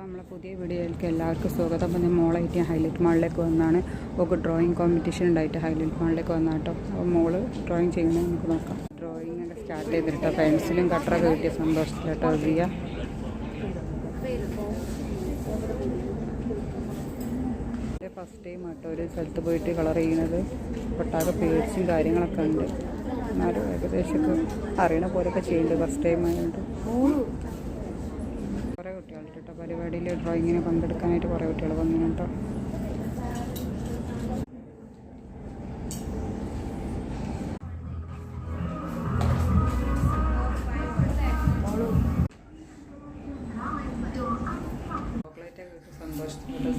നമ്മളെ പുതിയ വീഡിയോയിലേക്ക് എല്ലാവർക്കും സ്വാഗതം. അപ്പോൾ ഞാൻ മോളായിട്ട് ഞാൻ ഹൈലൈറ്റ് മാളിലേക്ക് വന്നാണ്. ഒക്കെ ഡ്രോയിങ് കോമ്പറ്റീഷൻ ഉണ്ടായിട്ട് ഹൈലൈറ്റ് മാളിലേക്ക് വന്നാട്ടോ. അപ്പോൾ മോള് ഡ്രോയിങ് ചെയ്യുന്നത് നമുക്ക് നോക്കാം. ഡ്രോയിങ് ഒക്കെ സ്റ്റാർട്ട് ചെയ്തിട്ടോ. പെൻസിലും കട്ടറൊക്കെ കിട്ടിയ സന്തോഷത്തിലാട്ടോ റിയ. ഫസ്റ്റ് ടൈം ആട്ടോ ഒരു സ്ഥലത്ത് പോയിട്ട് കളർ ചെയ്യുന്നത്. ഒട്ടാകെ പേഴ്സും കാര്യങ്ങളൊക്കെ ഉണ്ട്. എന്നാലും ഏകദേശമൊക്കെ അറിയണ പോലെയൊക്കെ ചെയ്യുന്നുണ്ട്. ഫസ്റ്റ് ടൈം ആയതുകൊണ്ട് കുറേ കുട്ടികളുണ്ട് കേട്ടോ. പരിപാടിയിൽ ഡ്രോയിങ്ങിന് പങ്കെടുക്കാനായിട്ട് കുറേ കുട്ടികൾ വന്നു കേട്ടോ. ചോക്ലേറ്റ് സന്തോഷത്തോടെ